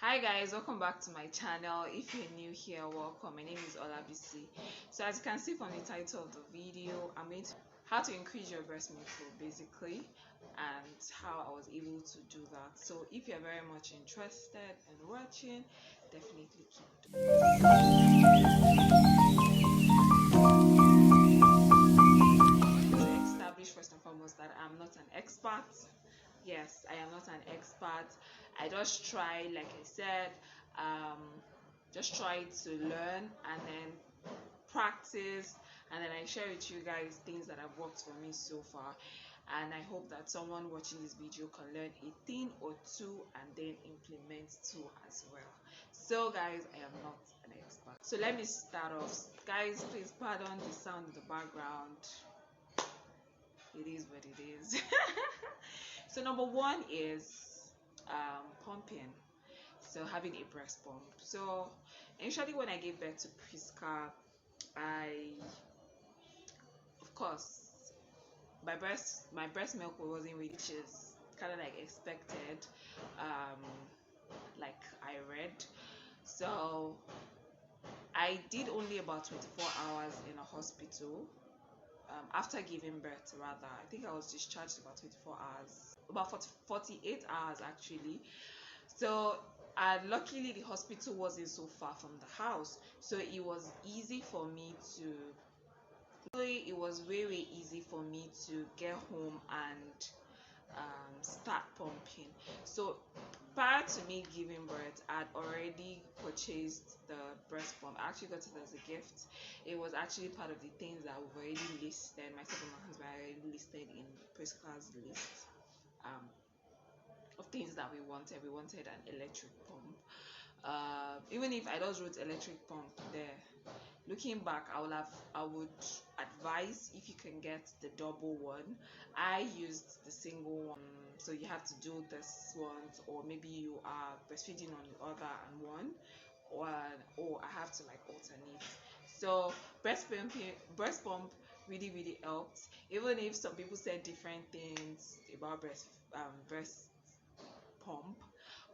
Hi guys, welcome back to my channel. If you're new here, welcome. My name is Olabisi. So as you can see from the title of the video, I'm going to how to increase your breast milk flow basically, and how I was able to do that. So if you're very much interested in watching, definitely keep to establish first and foremost that I'm not an expert. Yes, I am not an expert. I just try, like I said, um, just try to learn and then practice, and then I share with you guys things that have worked for me so far. And I hope that someone watching this video can learn a thing or two and then implement two as well. So guys, I am not an expert. So let me start off. Guys, please pardon the sound in the background. It is what it is. So number one is pumping. So having a breast pump. So initially when I gave birth to Priska, I, of course, my breast milk wasn't really, which is kind of like expected, um like I read. So I did only about 24 hours in a hospital, after giving birth. Rather, I think I was discharged about 24 hours, about 48 hours actually. So luckily the hospital wasn't so far from the house, so it was easy for me to it was very easy for me to get home and start pumping. So prior to me giving birth, I'd already purchased the breast pump. I actually got it as a gift. It was actually part of the things that we've already listed. Myself and my husband already listed in Priska's list, um, of things that we wanted. We wanted an electric pump. Even if I just wrote electric pump there, looking back, I would advise, if you can get the double one. I used the single one, so you have to do this one, or maybe you are breastfeeding on the other and one, or I have to like alternate. So breast pump really helped, even if some people said different things about breast pump,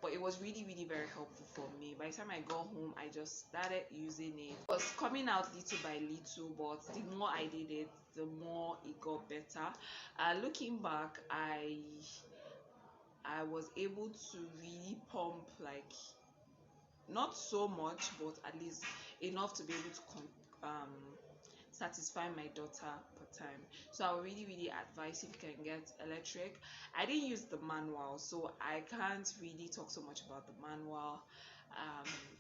but it was really very helpful for me. By the time I got home, I just started using it. It was coming out little by little, but the more I did it, the more it got better. Looking back, I was able to really pump, like, not so much, but at least enough to be able to satisfy my daughter per time. So I would really advise, if you can get electric. I didn't use the manual, so I can't really talk so much about the manual.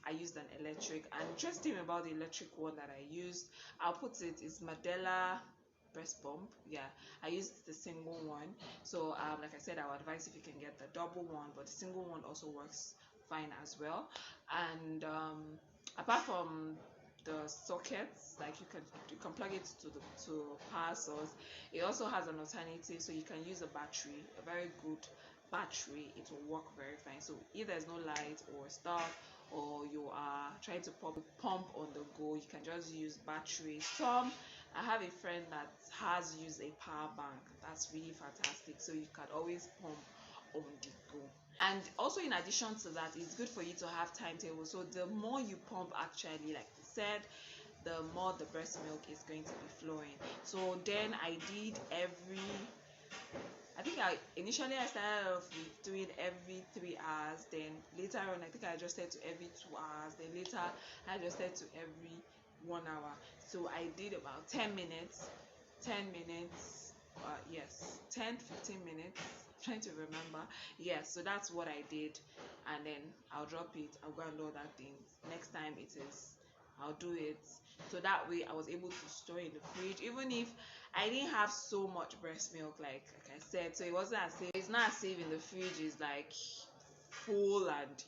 I used an electric, and interesting about the electric one that I used, I'll put it, is Mandela breast pump. Yeah, I used the single one. So like I said, I would advise if you can get the double one, but the single one also works fine as well. And apart from the sockets, like you can plug it to power source, it also has an alternative, so you can use a battery, a very good battery. It will work very fine. So if there's no light or stuff, or you are trying to pump on the go, you can just use battery. I have a friend that has used a power bank. That's really fantastic, so you can always pump on the go. And also, in addition to that, it's good for you to have timetable. So the more you pump, actually, like I said, the more the breast milk is going to be flowing. So then I did I think initially I started off with doing every 3 hours. Then later on, I think I adjusted to every 2 hours. Then later I adjusted to every 1 hour. So I did about 10 minutes, 10 minutes, yes, 10-15 minutes, trying to remember. Yes, so that's what I did. And then I'll drop it, I'll go and do other things. Next time I'll do it. So that way I was able to store in the fridge, even if I didn't have so much breast milk, like I said. So it wasn't as if, it's not as if in the fridge is like full, and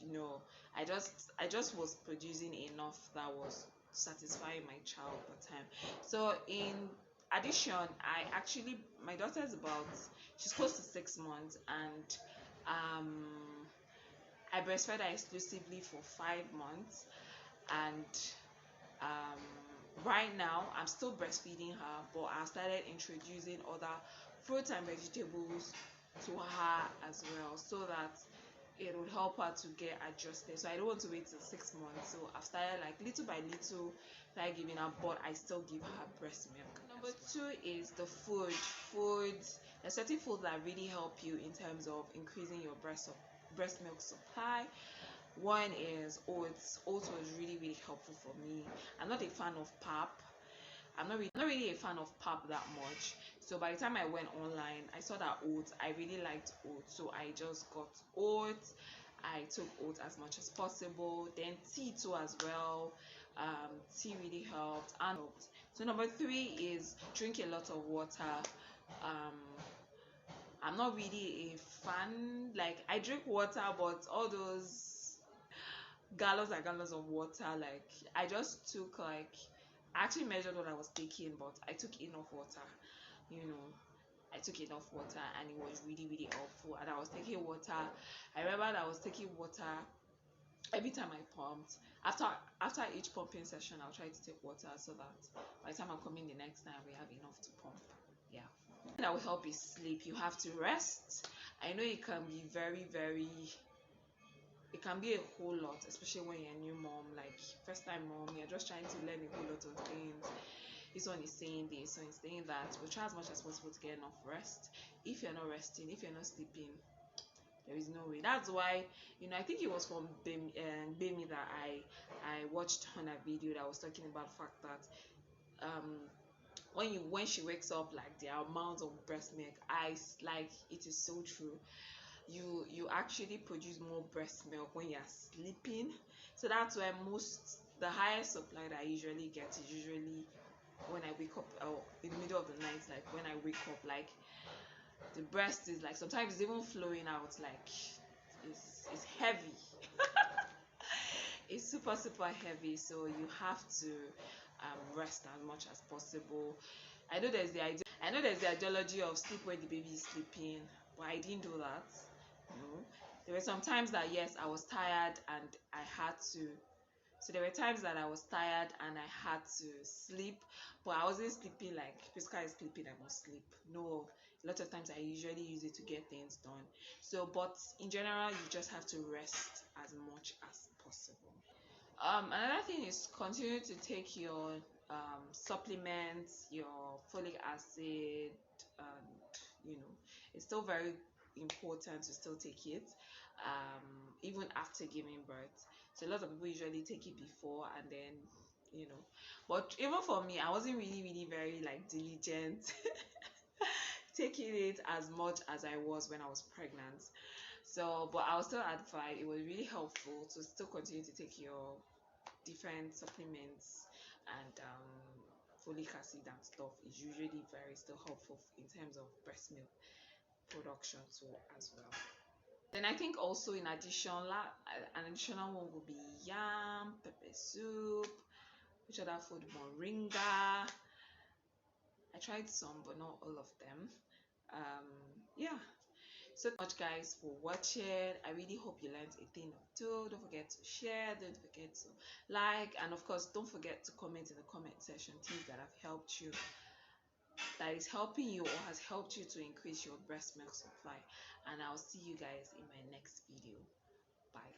I just was producing enough that was satisfying my child per time. So in addition, my daughter's about, she's close to 6 months, and I breastfed her exclusively for 5 months. And right now I'm still breastfeeding her, but I started introducing other fruits and vegetables to her as well, so that it would help her to get adjusted. So I don't want to wait till 6 months. So I've started like little by little, like giving her, but I still give her breast milk. Number two is the foods. There's certain foods that really help you in terms of increasing your breast milk supply. One is oats. Oats was really helpful for me. I'm not a fan of pap. I'm not really a fan of pap that much. So by the time I went online, I saw that oats. I really liked oats, so I just got oats. I took oats as much as possible. Then tea too as well. Tea really helped and helped. So number three is drink a lot of water. Um, I'm not really a fan. Like I drink water, but all those gallons and gallons of water, like I just took like I actually measured what I was taking, but I took enough water. You know, I took enough water, and it was really helpful. And I was taking water. I remember that I was taking water every time I pumped. After each pumping session, I'll try to take water so that by the time I'm coming the next time, we have enough to pump. Yeah. That will help you sleep. You have to rest. I know it can be it can be a whole lot, especially when you're a new mom, like first time mom, you're just trying to learn a whole lot of things. This one is saying this, one is saying that. But try as much as possible to get enough rest. If you're not resting, if you're not sleeping, there is no way. That's why, I think it was from Bemi that I watched on a video that was talking about the fact that when she wakes up, like the amount of breast milk, like it is so true. You actually produce more breast milk when you're sleeping. So that's why the highest supply that I usually get is usually when I wake up, or in the middle of the night, like when I wake up, like the breast is like sometimes it's even flowing out, like it's heavy. It's super heavy, so you have to rest as much as possible. I know there's the ideology of sleep when the baby is sleeping, but I didn't do that. No, there were some times that yes, I was tired and I had to. So there were times that I was tired and I had to sleep, but I wasn't sleeping like Priska is sleeping, I must sleep. No, a lot of times I usually use it to get things done. So, but in general, you just have to rest as much as possible. Another thing is continue to take your supplements, your folic acid, and it's still very important to still take it, even after giving birth. So a lot of people usually take it before and then, but even for me, I wasn't really very like diligent taking it as much as I was when I was pregnant. So, but I was still advised, it was really helpful to still continue to take your different supplements and folic acid and stuff is usually very still helpful in terms of breast milk production too as well. Then I think also in addition, an additional one would be yam, pepper soup, which other food, moringa. I tried some, but not all of them. Yeah. So much guys for watching. I really hope you learned a thing or two. Don't forget to share, don't forget to like, and of course don't forget to comment in the comment section things that have helped you, that is helping you or has helped you to increase your breast milk supply. And I'll see you guys in my next video. Bye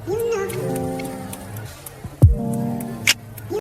guys.